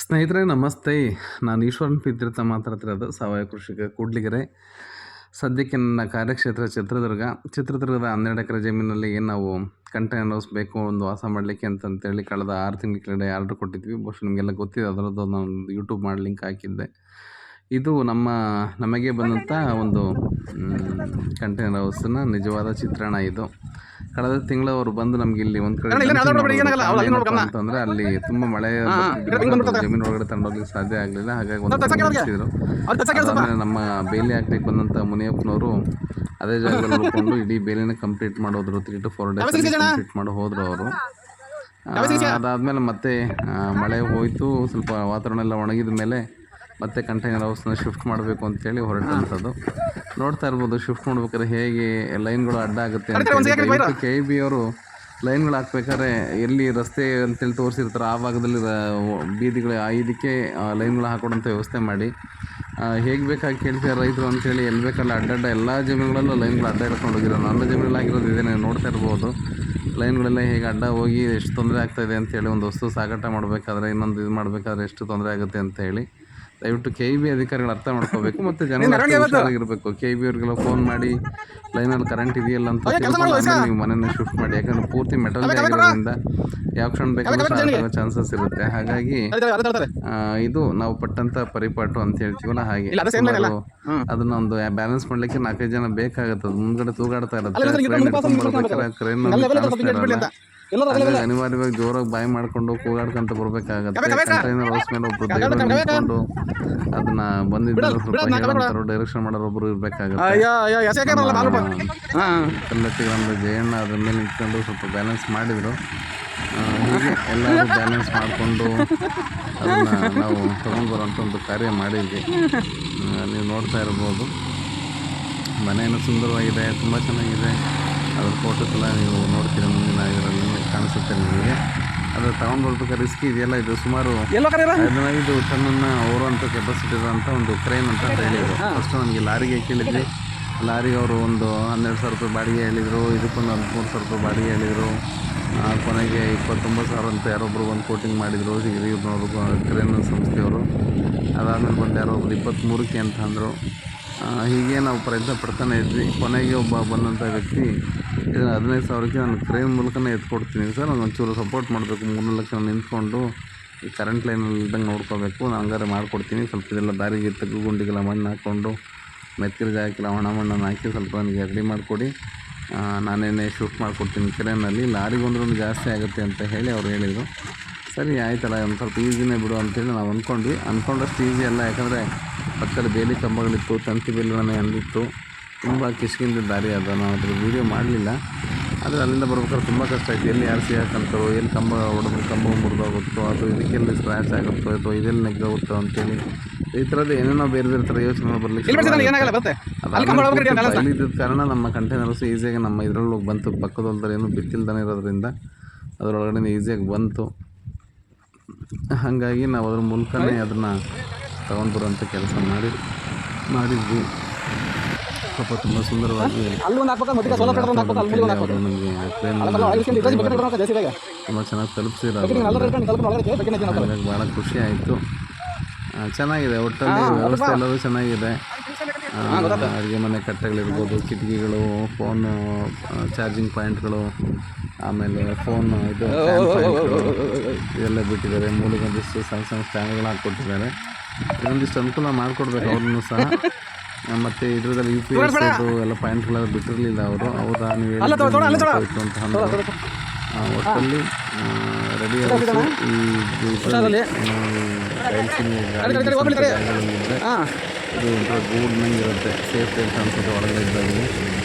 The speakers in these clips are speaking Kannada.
ಸ್ನೇಹಿತರೆ ನಮಸ್ತೆ. ನಾನು ಈಶ್ವರನ್ ಪಿತ್ರಿತ ಮಾತಾಡ್ತಿರೋದು, ಸಾವಯವ ಕೃಷಿಕ ಕೂಡ್ಲಿಗೆರೆ. ಸದ್ಯಕ್ಕೆ ನನ್ನ ಕಾರ್ಯಕ್ಷೇತ್ರ ಚಿತ್ರದುರ್ಗ. ಚಿತ್ರದುರ್ಗದ 12 ಎಕರೆ ಜಮೀನಲ್ಲಿ ಏನು ನಾವು ಕಂಟೈನರ್ ಹೌಸ್ ಬೇಕು ಒಂದು ವಾಸ ಮಾಡಲಿಕ್ಕೆ ಅಂತಂತೇಳಿ ಕಳೆದ 6 ತಿಂಗಳ ಕೆಳಗಡೆ ಆರ್ಡ್ರ್ ಕೊಟ್ಟಿದ್ವಿ. ಬಹುಶಃ ನಿಮಗೆಲ್ಲ ಗೊತ್ತಿದೆ, ಅದರದ್ದು ನಾನು ಯೂಟ್ಯೂಬ್ ಮಾಡಿ ಲಿಂಕ್ ಹಾಕಿದ್ದೆ. ಇದು ನಮಗೆ ಬಂದಂಥ ಒಂದು ಕಂಟೈನರ್ ಹೌಸ್ನ ನಿಜವಾದ ಚಿತ್ರಣ. ಇದು ಕಳೆದ ತಿಂಗಳು ಅವರು ಬಂದು ನಮ್ಗೆ ಇಲ್ಲಿ ಒಂದು ಕಡೆ ಅಂತಂದ್ರೆ ಅಲ್ಲಿ ತುಂಬ ಮಳೆ ಜಮೀನು ಒಳಗಡೆ ತಗೊಂಡೋಗ್ಲಿಕ್ಕೆ ಸಾಧ್ಯ ಆಗಲಿಲ್ಲ. ಹಾಗಾಗಿ ಒಂದು ನಮ್ಮ ಬೇಲಿ ಹಾಕ್ಲಿಕ್ಕೆ ಬಂದಂಥ ಮುನಿಯಪ್ಪನವರು ಅದೇ ಜಾಗದಲ್ಲಿ ನೋಡಿಕೊಂಡು ಇಡೀ ಬೇಲಿನ ಕಂಪ್ಲೀಟ್ ಮಾಡೋದ್ರು. 3 to 4 ಡೇಸ್ ಕಂಪ್ಲೀಟ್ ಮಾಡಿ ಹೋದ್ರು ಅವರು. ಅದಾದಮೇಲೆ ಮತ್ತೆ ಮಳೆ ಹೋಯಿತು, ಸ್ವಲ್ಪ ವಾತಾವರಣ ಎಲ್ಲ ಒಣಗಿದ ಮೇಲೆ ಮತ್ತೆ ಕಂಟೈನರ್ ಹೌಸ್ನ ಶಿಫ್ಟ್ ಮಾಡಬೇಕು ಅಂತೇಳಿ ಹೊರಟಂಥದ್ದು. ನೋಡ್ತಾ ಇರ್ಬೋದು, ಶಿಫ್ಟ್ ಮಾಡ್ಬೇಕಾದ್ರೆ ಹೇಗೆ ಲೈನ್ಗಳು ಅಡ್ಡ ಆಗುತ್ತೆ ಅಂತ. KEB ಅವರು ಲೈನ್ಗಳು ಹಾಕ್ಬೇಕಾದ್ರೆ ಎಲ್ಲಿ ರಸ್ತೆ ಅಂತೇಳಿ ತೋರಿಸಿರ್ತಾರೆ ಆ ಭಾಗದಲ್ಲಿ ಬೀದಿಗಳು ಇದಕ್ಕೆ ಲೈನ್ಗಳು ಹಾಕೊಡೋಂಥ ವ್ಯವಸ್ಥೆ ಮಾಡಿ ಹೇಗೆ ಬೇಕಾಗಿ ಕೇಳ್ತಾರೆ ರೈತರು ಅಂತೇಳಿ ಎಲ್ಲಿ ಬೇಕಲ್ಲ ಅಡ್ಡಡ್ಡ ಎಲ್ಲ ಜಮೀನುಗಳಲ್ಲೂ ಲೈನ್ಗಳು ಅಡ್ಡ ಹಿಡ್ಕೊಂಡು ಹೋಗಿರೋ. ನನ್ನ ಜಮೀನಲ್ಲಾಗಿರೋದು ಇದೇನೆ, ನೋಡ್ತಾ ಇರ್ಬೋದು ಲೈನ್ಗಳೆಲ್ಲ ಹೇಗೆ ಅಡ್ಡ ಹೋಗಿ ಎಷ್ಟು ತೊಂದರೆ ಆಗ್ತಾಯಿದೆ ಅಂತೇಳಿ. ಒಂದು ವಸ್ತು ಸಾಗಾಟ ಮಾಡಬೇಕಾದ್ರೆ ಇನ್ನೊಂದು ಇದು ಮಾಡಬೇಕಾದ್ರೆ ಎಷ್ಟು ತೊಂದರೆ ಆಗುತ್ತೆ ಅಂತ ಹೇಳಿ ದಯವಿಟ್ಟು KEB ಅಧಿಕಾರಿಗಳು ಅರ್ಥ ಮಾಡ್ಕೋಬೇಕು. ಮತ್ತು ಜನಗಳು ಹುಷಾರಾಗಿರಬೇಕು. KEB ಅವ್ರಿಗೆಲ್ಲ ಫೋನ್ ಮಾಡಿ ಲೈನಲ್ಲಿ ಕರೆಂಟ್ ಇದೆಯಲ್ಲ ಅಂತ ನೀವು ಮನೆಯನ್ನು ಶಿಫ್ಟ್ ಮಾಡಿ. ಯಾಕಂದರೆ ಪೂರ್ತಿ ಮೆಟಲ್ ಆಗಿರೋದ್ರಿಂದ ಯಾವ ಕ್ಷಣ ಬೇಕಾದ್ರೂ ಚಾನ್ಸಸ್ ಇರುತ್ತೆ. ಹಾಗಾಗಿ ಇದು ನಾವು ಪಟ್ಟಂಥ ಪರಿಪಾಟು ಅಂತ ಹೇಳ್ತೀವಲ್ಲ, ಹಾಗೆ ಅದನ್ನ ಒಂದು ಬ್ಯಾಲೆನ್ಸ್ ಮಾಡಲಿಕ್ಕೆ 4-5 ಜನ ಬೇಕಾಗುತ್ತೆ. ಮುಂದ್ಗಡೆ ತೂಗಾಡ್ತಾ ಇರುತ್ತೆ, ಕ್ರೇನ್ ಅನಿವಾರ್ಯವಾಗಿ ಜೋರಾಗಿ ಬಾಯಿ ಮಾಡ್ಕೊಂಡು ಕೂಗಾಡ್ಕೊಂತ ಬರ್ಬೇಕಾಗತ್ತೆ. ಕಂಟೈನರ್ ಹೌಸ್ ಮೇಲೆ ಒಬ್ರು ನಿಂತ್ಕೊಂಡು ಅದನ್ನ ಬಂದಿದ್ದರು ಸ್ವಲ್ಪ ಡೈರೆಕ್ಷನ್ ಮಾಡೋರು ಒಬ್ರು ಇರ್ಬೇಕಾಗತ್ತೆ. ಕಲ್ಲಟ್ಟಿಗಳಂದ್ರೆ ಜಯಣ್ಣ ಅದ್ರ ಮೇಲೆ ನಿಂತ್ಕೊಂಡು ಸ್ವಲ್ಪ ಬ್ಯಾಲೆನ್ಸ್ ಮಾಡಿದ್ರು. ಹೀಗೆ ಎಲ್ಲರೂ ಬ್ಯಾಲೆನ್ಸ್ ಮಾಡಿಕೊಂಡು ಅದನ್ನು ನಾವು ತೊಗೊಂಡು ಬರೋಂಥ ಒಂದು ಕಾರ್ಯ ಮಾಡಿದ್ವಿ. ನೀವು ನೋಡ್ತಾ ಇರ್ಬೋದು, ಮನೆಯನ್ನು ಸುಂದರವಾಗಿದೆ, ತುಂಬ ಚೆನ್ನಾಗಿದೆ. ಅದ್ರ ಫೋಟೋಸ್ ಎಲ್ಲ ನೀವು ನೋಡ್ತೀರ, ಮುಂದಿನ ಇದರಲ್ಲಿ ಕಾಣಿಸುತ್ತೆ ನಿಮಗೆ. ಅದು ತಗೊಂಡು ಬರ್ಬೇಕಾದ್ರೆ ರಿಸ್ಕ್ ಇದೆಯಲ್ಲ. ಇದು ಸುಮಾರು 15 ಟನ್ನನ್ನು ಹೊರುವಂಥ ಕೆಪಾಸಿಟಿ ಇರೋಂಥ ಒಂದು ಕ್ರೇನ್ ಅಂತ ಹೇಳಿದರು. ಫಸ್ಟ್ ನಮಗೆ ಲಾರಿಗೆ ಕೇಳಿದ್ವಿ. ಲಾರಿಗೆ ಅವರು ಒಂದು 12,000 ರೂಪಾಯಿ ಬಾಡಿಗೆ ಹೇಳಿದರು, ಇದಕ್ಕೊಂದು 13,000 ರೂಪಾಯಿ ಬಾಡಿಗೆ ಹೇಳಿದರು. ಕೊನೆಗೆ 29,000 ಅಂತ ಯಾರೊಬ್ಬರು ಒಂದು ಕೋಟಿಂಗ್ ಮಾಡಿದರು ಹಿರಿಯೂರಿನವರು, ಕ್ರೇನ್ ಸಂಸ್ಥೆಯವರು. ಅದಾದಮೇಲೆ ಬಂದು ಯಾರೊಬ್ಬರು 23ಕ್ಕೆ ಅಂತ ಅಂದರು. ಹೀಗೆ ನಾವು ಪ್ರಯತ್ನ ಪಡ್ತಾನೆ ಇದ್ವಿ. ಕೊನೆಗೆ ಒಬ್ಬ ಬಂದಂಥ ವ್ಯಕ್ತಿ ಇದನ್ನು 15,000ಕ್ಕೆ ನಾನು ಕ್ರೇನ್ ಮೂಲಕನೇ ಎತ್ಕೊಡ್ತೀನಿ ಸರ್, ನಾನು ಒಂಚೂರು ಸಪೋರ್ಟ್ ಮಾಡಬೇಕು, 3 ಲಕ್ಷ ನಿಂತ್ಕೊಂಡು ಈ ಕರೆಂಟ್ ಲೈನಲ್ಲಿ ಇದ್ದಂಗೆ ನೋಡ್ಕೋಬೇಕು, ನಾನು ಹಂಗಾರೆ ಮಾಡಿಕೊಡ್ತೀನಿ. ಸ್ವಲ್ಪ ಇದೆಲ್ಲ ದಾರಿಗೆ ತೆಗ್ಗು ಗುಂಡಿಗೆಲ್ಲ ಮಣ್ಣು ಹಾಕ್ಕೊಂಡು ಮೆತ್ತಿನ ಜಾಗಕ್ಕೆಲ್ಲ ಒಣ ಮಣ್ಣನ್ನು ಹಾಕಿ ಸ್ವಲ್ಪ ನನಗೆ ರೆಡಿ ಮಾಡಿಕೊಡಿ, ನಾನೇನೇ ಶಿಫ್ಟ್ ಮಾಡಿಕೊಡ್ತೀನಿ ಕ್ರೇನಲ್ಲಿ. ಲಾರಿಗೆ ಒಂದು ಜಾಸ್ತಿ ಆಗುತ್ತೆ ಅಂತ ಹೇಳಿ ಅವ್ರು ಹೇಳಿದರು. ಸರಿ ಆಯ್ತಲ್ಲ, ಒಂದು ಸ್ವಲ್ಪ ಈಸಿನೇ ಬಿಡು ಅಂತೇಳಿ ನಾವು ಅಂದ್ಕೊಂಡಷ್ಟು ಈಸಿ ಅಲ್ಲ. ಯಾಕಂದರೆ ಪಕ್ಕದಲ್ಲಿ ಬೇಲಿ ಕಂಬಗಳಿತ್ತು, ತಂತಿ ಬೇಲಿಗಳನ್ನೇ ಅಂದಿತ್ತು, ತುಂಬ ಕಿಷ್ಕಿಂದ ದಾರಿ. ಅದು ನಾವು ಅದ್ರ ವೀಡಿಯೋ ಮಾಡಲಿಲ್ಲ. ಆದರೆ ಅಲ್ಲಿಂದ ಬರ್ಬೇಕಾದ್ರೆ ತುಂಬ ಕಷ್ಟ ಆಯಿತು. ಎಲ್ಲಿ ಯಾರು ಸಿಗಾಕಂತಾರೋ, ಎಲ್ಲಿ ಕಂಬ ಹೊಡೆದ್ರೆ ಕಂಬ ಮುರಿದೋಗುತ್ತೋ, ಅಥವಾ ಇದಕ್ಕೆಲ್ಲಿ ಸ್ಕ್ರ್ಯಾಚ್ ಆಗುತ್ತೋ, ಅಥವಾ ಇದೆಲ್ಲಿ ನೆಗ್ಗೋಗುತ್ತೋ ಅಂತೇಳಿ ಈ ಥರದ್ದು ಏನೇನೋ ಬೇರೆ ಬೇರೆ ಥರ ಯೋಚನೆ ಬರಲಿಕ್ಕೆ ಇದ್ದ ಕಾರಣ ನಮ್ಮ ಕಂಟೈನರ್ಸ್ ಈಸಿಯಾಗಿ ನಮ್ಮ ಇದರಲ್ಲಿ ಹೋಗಿ ಬಂತು. ಪಕ್ಕದ ಹೊಲದಲ್ಲಿ ಏನೂ ಬಿತ್ತಿಲ್ದಾನೆ ಇರೋದ್ರಿಂದ ಅದರೊಳಗಡೆ ಈಸಿಯಾಗಿ ಬಂತು. ಹಾಗಾಗಿ ನಾವು ಅದ್ರ ಮೂಲಕನೇ ಅದನ್ನು ತಗೊಂಡು ಬರೋಂಥ ಕೆಲಸ ಮಾಡಿದ್ವಿ. ಸ್ವಲ್ಪ ತುಂಬ ಸುಂದರವಾಗಿ ಅವರು ನಮಗೆ ತುಂಬ ಚೆನ್ನಾಗಿ ತಲುಪಿಸಿರೋದು. ಹಾಗಾಗಿ ಭಾಳ ಖುಷಿ ಆಯಿತು. ಚೆನ್ನಾಗಿದೆ, ಒಟ್ಟಲ್ಲಿ ವ್ಯವಸ್ಥೆ ಎಲ್ಲವೂ ಚೆನ್ನಾಗಿದೆ. ಅಡುಗೆ ಮನೆ ಕಟ್ಟೆಗಳಿರ್ಬೋದು, ಕಿಟಕಿಗಳು, ಫೋನು ಚಾರ್ಜಿಂಗ್ ಪಾಯಿಂಟ್ಗಳು, ಆಮೇಲೆ ಫೋನ್ ಇದು ಇದೆಲ್ಲ ಬಿಟ್ಟಿದ್ದಾರೆ. ಮೂಲೆಗೊಂದಿಷ್ಟು ಸಣ್ಣ ಸಣ್ಣ ಸ್ಟ್ಯಾಂಡ್ಗಳು ಹಾಕ್ಕೊಟ್ಟಿದ್ದಾರೆ. ಇದೊಂದಿಷ್ಟು ಅನುಕೂಲ ಮಾಡಿಕೊಡ್ಬೇಕು ಅವ್ರನ್ನೂ ಸಹ. ಮತ್ತು ಇದರಲ್ಲಿ UPS ಎಲ್ಲ ಪಾಯಿಂಟ್ಗಳೆಲ್ಲ ಬಿಟ್ಟಿರಲಿಲ್ಲ ಅವರು. ಹೌದಾ, ನೀವು ಹೇಳಿತ್ತು ಅಂತ ಅಂದರು. ಒಟ್ಟಲ್ಲಿ ರೆಡಿ ಆಗುತ್ತೆ. ಈ ಇದು ಒಂಥರ ಗೂಡ್ನಂಗೆ ಇರುತ್ತೆ, ಸೇಫ್ ಅಂತ ಅನ್ಸುತ್ತೆ ಒಳಗಡೆ ಇದ್ದಾಗಲೂ.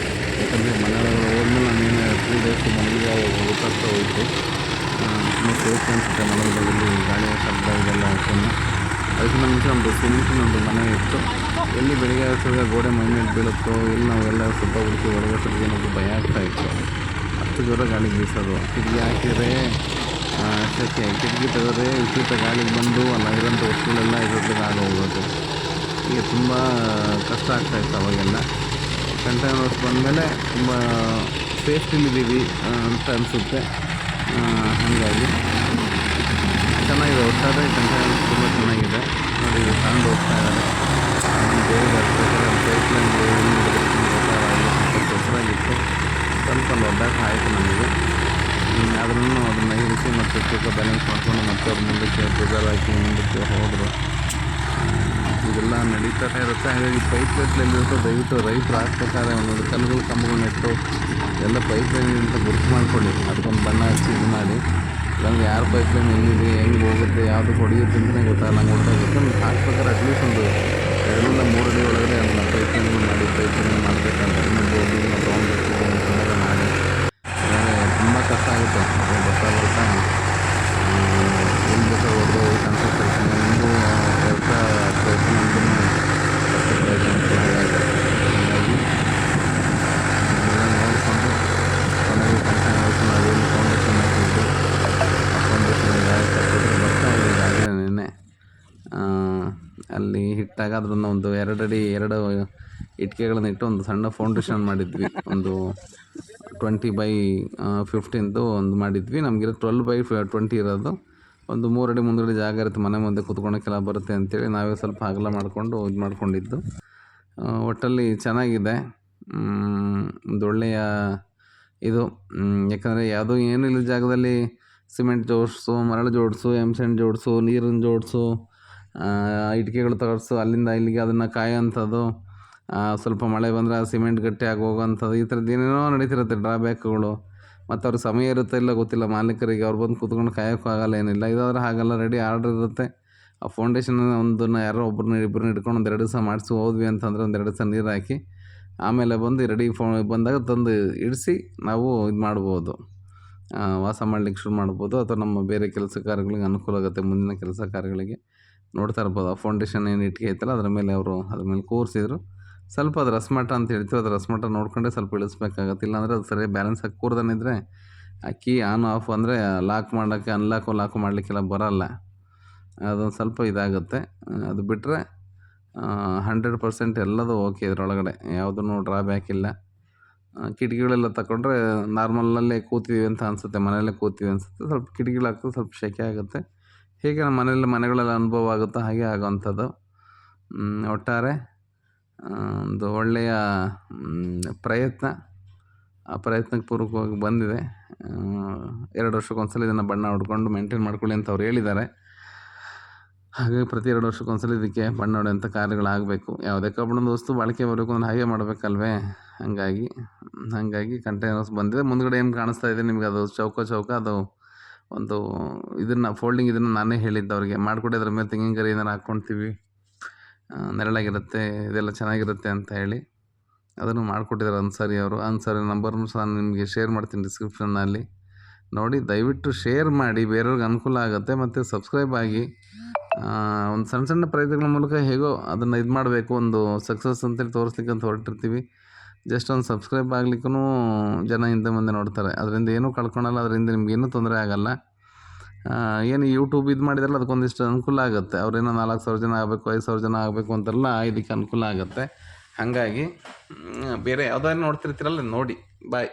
ಯಾಕಂದರೆ ಮನೆಯೊಳಗೆ ಹೋದ್ಮೇಲೆ ನಾನೇನು 3 ಡೇಸ್ ಮನೆಗೆ ಹೋಗ್ತಾ ಹೋಯಿತು. ತುಂಬ ಸೇಫ್ ಅನಿಸುತ್ತೆ ಮನೆಗಳಲ್ಲಿ ಗಾಳಿಯ ಶಬ್ದ ಇದೆಲ್ಲ ಹಾಕೊಂಡು. ಅದಕ್ಕಿಂತ ಮುಂಚೆ ನಮ್ಮದು ಸಿಮೆಂಟಿನೊಂದು ಮನೆ ಇತ್ತು. ಎಲ್ಲಿ ಬೆಳಿಗ್ಗೆ ವರ್ಷದ ಗೋಡೆ ಮೈ ಮೇಲೆ ಬೀಳುತ್ತೋ, ಎಲ್ಲಿ ನಾವೆಲ್ಲ ಸ್ವಲ್ಪ ಹುಡುಕಿ ಹೊರಗೆ ಸರಿಗೆ ಏನೋ ಭಯ ಆಗ್ತಾಯಿತ್ತು. ಅಷ್ಟು ಜೋರ ಗಾಳಿ ಬೀಸೋದು. ಕಿಟಕಿ ಹಾಕಿದರೆ ಅಷ್ಟಕ್ಕೆ, ಕಿಟಕಿ ತೆಗೆದ್ರೆ ವಿಪರೀತ ಗಾಳಿಗೆ ಬಂದು ಅಲ್ಲಿರೋಂಥ ವಸ್ತುಗಳೆಲ್ಲ ಇದರಲ್ಲಿ ಆಗೋಗೋದು. ಈಗ ತುಂಬ ಕಷ್ಟ ಆಗ್ತಾಯಿತ್ತು ಅವಾಗೆಲ್ಲ. ಕಂಟೈನರ್ ಹೌಸ್ ಬಂದಮೇಲೆ ತುಂಬ ಸೇಫ್ಟಿಲಿದ್ದೀವಿ ಅಂತ ಅನಿಸುತ್ತೆ. ಹಾಗಾಗಿ ಚೆನ್ನಾಗಿದೆ, ಒಟ್ಟಾರೆ ಕಂಟೈನರ್ಸ್ ತುಂಬ ಚೆನ್ನಾಗಿದೆ ನೋಡಿ. ತಗೊಂಡು ಹೋಗ್ತಾ ಇದ್ದಾರೆ ಬೇರೆ ಪೈಪ್ಲೈನ್ಗಳು ಹೆಸರಾಗಿತ್ತು, ಸ್ವಲ್ಪ ಲೊಡ್ಡಾಟ ಆಯಿತು ನಮಗೆ. ಆದ್ರೂ ಅದನ್ನು ಇರಿಸಿ ಮತ್ತು ತೂಕ ಬ್ಯಾಲೆನ್ಸ್ ಮಾಡಿಕೊಂಡು ಮತ್ತೆ ಅವ್ರು ಮುಂದಕ್ಕೆ ಪ್ರಿಸರ್ವ್ ಹಾಕಿ ಮುಂದಕ್ಕೆ ಹೋದರು. ಇದೆಲ್ಲ ನಡೀತಾನೆ ಇರುತ್ತೆ. ಹಾಗಾಗಿ ಪೈಪ್ಲೈನ್ಗಳಿರುತ್ತೆ, ದಯವಿಟ್ಟು ರೈತರು ಹಾಕ್ಬೇಕಾದ್ರೆ ಒಂದೊಂದು ಕಲ್ಲುಗಳು ಕಂಬಗಳು ನೆಟ್ಟು ಎಲ್ಲ ಪೈಪ್ಲೈನ್ ಅಂತ ಗುರುತು ಮಾಡ್ಕೊಳ್ಳಿ, ಅದಕ್ಕೊಂದು ಬಣ್ಣ ಹಚ್ಚಿ ಇದು ಮಾಡಿ. ಇಲ್ಲಾಂದ್ರೆ ಯಾರು ಪೈಪ್ಲೈನ್ ಎಲ್ಲಿದೆ, ಹೆಂಗೆ ಹೋಗುತ್ತೆ, ಯಾವುದು ಹೊಡೆಯುತ್ತೆ ಅಂತಲೇ ಗೊತ್ತಾಗಲ್ಲ. ಹಂಗೆ ಹೊಡೆದಾಗುತ್ತೆ. ಹಾಕ್ಬೇಕಾದ್ರೆ ಅಟ್ಲೀಸ್ಟ್ ಒಂದು 2ರಿಂದ 3 ಅಡಿ ಒಳಗಡೆ ಅದನ್ನ ಪೈಪ್ಲೈನ್ ಮಾಡಿ ಮಾಡಬೇಕಂತ ಬೋರ್ಡಿನ ತೊಗೊಂಡು ಮಾಡಿ. ತುಂಬ ಕಷ್ಟ ಆಗುತ್ತೆ ಬರ್ತಾ ಬರ್ತಾ ಏನು ಬೇಕಾದ್ರೆ ಹೊಡೆದು ಕಾನ್ಸೆಪ್ಟ್ ಹೇಳ್ತೀನಿ. ನಿಮಗೂ ಪ್ರಯತ್ನ ಹಾಗಾಗಿ ನೋಡಿಕೊಂಡು ಕೊನೆಗೆ ಕಂಟೈನರ್ಸ್ ನಾವೇನು ಫೌಂಡೇಶನ್ ಹಾಕಿದ್ದು ಆ ಫೌಂಡೇಶನ್ ಬರ್ತಾ ಇದೆ. ಈಗಾಗಲೇ ನಿನ್ನೆ ಅಲ್ಲಿ ಹಿಟ್ಟಾಗ ಅದನ್ನು ಒಂದು 2 ಅಡಿ 2 ಇಟ್ಟಿಗೆಗಳನ್ನ ಇಟ್ಟು ಒಂದು ಸಣ್ಣ ಫೌಂಡೇಶನ್ ಮಾಡಿದ್ವಿ. ಒಂದು 20x15 ಒಂದು ಮಾಡಿದ್ವಿ. ನಮಗಿರೋ 12x20 ಇರೋದು. ಒಂದು 3 ಅಡಿ ಮುಂದುಗಡೆ ಜಾಗ ಇರುತ್ತೆ, ಮನೆ ಮುಂದೆ ಕೂತ್ಕೊಳ್ಳೋಕ್ಕೆಲ್ಲ ಬರುತ್ತೆ ಅಂತೇಳಿ ನಾವೇ ಸ್ವಲ್ಪ ಅಗಲ ಮಾಡಿಕೊಂಡು ಇದು ಮಾಡ್ಕೊಂಡಿದ್ದು. ಒಟ್ಟಲ್ಲಿ ಚೆನ್ನಾಗಿದೆ, ಒಂದು ಒಳ್ಳೆಯ ಇದು. ಯಾಕಂದರೆ ಯಾವುದೋ ಏನೂ ಇಲ್ಲದ ಜಾಗದಲ್ಲಿ ಸಿಮೆಂಟ್ ಜೋಡಿಸು, ಮರಳು ಜೋಡಿಸು, ಎಮ್ಸೆಂಟ್ ಜೋಡಿಸು, ನೀರನ್ನು ಜೋಡಿಸು, ಇಟ್ಟಿಗೆಗಳು ತರಿಸು, ಅಲ್ಲಿಂದ ಇಲ್ಲಿಗೆ ಅದನ್ನು ಕಾಯೋಂಥದ್ದು, ಸ್ವಲ್ಪ ಮಳೆ ಬಂದರೆ ಆ ಸಿಮೆಂಟ್ ಗಟ್ಟಿ ಆಗಿ ಹೋಗೋವಂಥದ್ದು, ಈ ಥರದ್ದು ಏನೇನೋ ನಡೀತಿರುತ್ತೆ ಡ್ರಾಬ್ಯಾಕ್ಗಳು. ಮತ್ತು ಅವ್ರಿಗೆ ಸಮಯ ಇರುತ್ತೆ ಇಲ್ಲ ಗೊತ್ತಿಲ್ಲ ಮಾಲೀಕರಿಗೆ, ಅವ್ರು ಬಂದು ಕೂತ್ಕೊಂಡು ಕಾಯೋಕ್ಕೂ ಆಗಲ್ಲ, ಏನಿಲ್ಲ. ಇದಾದರೆ ಹಾಗಲ್ಲ, ರೆಡಿ ಆರ್ಡ್ರ್ ಇರುತ್ತೆ. ಆ ಫೌಂಡೇಶನ್ ಒಂದನ್ನು ಯಾರೋ ಒಬ್ಬರನ್ನ ಇಬ್ಬರನ್ನ ಹಿಡ್ಕೊಂಡು ಒಂದು 2 ದಿವಸ ಮಾಡಿಸಿ ಹೋದ್ವಿ ಅಂತಂದರೆ ಒಂದು 2 ದಿವಸ ನೀರು ಹಾಕಿ ಆಮೇಲೆ ಬಂದು ರೆಡಿ ಬಂದಾಗ ತಂದು ಇಡಿಸಿ ನಾವು ಇದು ಮಾಡ್ಬೋದು, ವಾಸ ಮಾಡ್ಲಿಕ್ಕೆ ಶುರು ಮಾಡ್ಬೋದು. ಅಥವಾ ನಮ್ಮ ಬೇರೆ ಕೆಲಸ ಕಾರ್ಯಗಳಿಗೆ ಅನುಕೂಲ ಆಗುತ್ತೆ, ಮುಂದಿನ ಕೆಲಸ ಕಾರ್ಯಗಳಿಗೆ. ನೋಡ್ತಾ ಇರ್ಬೋದು ಆ ಫೌಂಡೇಶನ್ ಏನು ಇಟ್ಟಿಗೆ ಐತಲ್ಲ ಅದ್ರ ಮೇಲೆ ಅವರು ಅದ್ರ ಮೇಲೆ ಕೂರಿಸಿದ್ರು. ಸ್ವಲ್ಪ ಅದು ರಸಮಟ್ಟ ಅಂತ ಹೇಳ್ತೀವಿ, ಅದು ರಸಮಟ್ಟ ನೋಡ್ಕೊಂಡೆ ಸ್ವಲ್ಪ ಇಳಿಸ್ಬೇಕಾಗತ್ತೆ. ಇಲ್ಲಾಂದರೆ ಅದು ಸರಿಯಾಗಿ ಬ್ಯಾಲೆನ್ಸ್ ಆಗಿ ಕೂರ್ದನಿದ್ರೆ ಆ ಕೀ ಆನ್ ಆಫ್ ಅಂದರೆ ಲಾಕ್ ಮಾಡೋಕ್ಕೆ ಲಾಕು ಮಾಡಲಿಕ್ಕೆಲ್ಲ ಬರೋಲ್ಲ. ಅದೊಂದು ಸ್ವಲ್ಪ ಇದಾಗುತ್ತೆ. ಅದು ಬಿಟ್ಟರೆ 100% ಎಲ್ಲದೂ ಓಕೆ. ಇದರೊಳಗಡೆ ಯಾವುದೂ ಡ್ರಾಬ್ಯಾಕ್ ಇಲ್ಲ. ಕಿಟಕಿಗಳೆಲ್ಲ ತಗೊಂಡ್ರೆ ನಾರ್ಮಲಲ್ಲೇ ಕೂತೀವಿ ಅಂತ ಅನಿಸುತ್ತೆ, ಮನೆಯಲ್ಲೇ ಕೂತೀವಿ ಅನಿಸುತ್ತೆ. ಸ್ವಲ್ಪ ಕಿಟಕಿಗಳಾಗ್ತದೆ, ಸ್ವಲ್ಪ ಸೆಕೆ ಆಗುತ್ತೆ. ಹೇಗೆ ನಮ್ಮ ಮನೆಗಳೆಲ್ಲ ಅನುಭವ ಆಗುತ್ತೋ ಹಾಗೆ ಆಗೋವಂಥದ್ದು. ಒಟ್ಟಾರೆ ಒಂದು ಒಳ್ಳೆಯ ಪ್ರಯತ್ನ. ಆ ಪ್ರಯತ್ನಕ್ಕೆ ಪೂರ್ವಕವಾಗಿ ಬಂದಿದೆ. 2 ವರ್ಷಕ್ಕೊಂದ್ಸಲ ಇದನ್ನು ಬಣ್ಣ ಹೊಡ್ಕೊಂಡು ಮೇಂಟೈನ್ ಮಾಡ್ಕೊಳ್ಳಿ ಅಂತ ಅವ್ರು ಹೇಳಿದ್ದಾರೆ. ಹಾಗಾಗಿ ಪ್ರತಿ 2 ವರ್ಷಕ್ಕೊಂದ್ಸಲ ಇದಕ್ಕೆ ಬಣ್ಣ ಹೊಡೆಯೋಂಥ ಕಾರ್ಯಗಳಾಗಬೇಕು. ಯಾವುದೇ ಕಬ್ಬಿಣದ ವಸ್ತು ಬಾಳಿಕೆ ಬರಬೇಕು ಅಂದ್ರೆ ಹಾಗೆ ಮಾಡಬೇಕಲ್ವೇ. ಹಾಗಾಗಿ ಕಂಟೈನರ್ಸ್ ಬಂದಿದೆ. ಮುಂದ್ಗಡೆ ಏನು ಕಾಣಿಸ್ತಾ ಇದೆ ನಿಮ್ಗೆ, ಅದು ಚೌಕ ಅದು ಒಂದು ಇದನ್ನು ಫೋಲ್ಡಿಂಗ್ ಇದನ್ನು ನಾನೇ ಹೇಳಿದ್ದು ಅವ್ರಿಗೆ ಮಾಡಿಕೊಡಿ, ಅದ್ರ ಮೇಲೆ ತೆಂಗಿನ ಗರಿ ಏನಾರು ಹಾಕ್ಕೊಳ್ತೀವಿ, ನೆರಳಾಗಿರುತ್ತೆ, ಇದೆಲ್ಲ ಚೆನ್ನಾಗಿರುತ್ತೆ ಅಂತ ಹೇಳಿ ಅದನ್ನು ಮಾಡಿಕೊಟ್ಟಿದ್ದಾರೆ ಅನ್ಸಾರಿ ಅವರು. ಅನ್ಸಾರಿ ನಂಬರ್ನು ಸಹ ನಿಮಗೆ ಶೇರ್ ಮಾಡ್ತೀನಿ ಡಿಸ್ಕ್ರಿಪ್ಷನ್ನಲ್ಲಿ ನೋಡಿ. ದಯವಿಟ್ಟು ಶೇರ್ ಮಾಡಿ, ಬೇರೆಯವ್ರಿಗೆ ಅನುಕೂಲ ಆಗುತ್ತೆ. ಮತ್ತು ಸಬ್ಸ್ಕ್ರೈಬ್ ಆಗಿ. ಒಂದು ಸಣ್ಣ ಪ್ರಯತ್ನಗಳ ಮೂಲಕ ಹೇಗೋ ಅದನ್ನು ಇದು ಮಾಡಬೇಕು, ಒಂದು ಸಕ್ಸಸ್ ಅಂತೇಳಿ ತೋರಿಸ್ಲಿಕ್ಕೆ ಅಂತ ಹೊರಟಿರ್ತೀವಿ. ಜಸ್ಟ್ ಒಂದು ಸಬ್ಸ್ಕ್ರೈಬ್ ಆಗ್ಲಿಕ್ಕೂ ಜನ ಹಿಂದೆ ಮುಂದೆ ನೋಡ್ತಾರೆ, ಅದರಿಂದ ಏನೂ ಕಳ್ಕೊಳಲ್ಲ, ಅದರಿಂದ ನಿಮ್ಗೇನೂ ತೊಂದರೆ ಆಗೋಲ್ಲ. ಏನು ಯೂಟ್ಯೂಬ್ ಇದು ಮಾಡಿದಾರಲ್ಲ ಅದಕ್ಕೊಂದಿಷ್ಟು ಅನುಕೂಲ ಆಗುತ್ತೆ. ಅವರೇನೋ 4,000 ಜನ ಆಗಬೇಕು, 5,000 ಜನ ಆಗಬೇಕು ಅಂತೆಲ್ಲ ಇದಕ್ಕೆ ಅನುಕೂಲ ಆಗುತ್ತೆ. ಹಾಗಾಗಿ ಬೇರೆ ಯಾವುದಾದ್ರು ನೋಡ್ತಿರ್ತೀರಲ್ಲ ನೋಡಿ. ಬಾಯ್.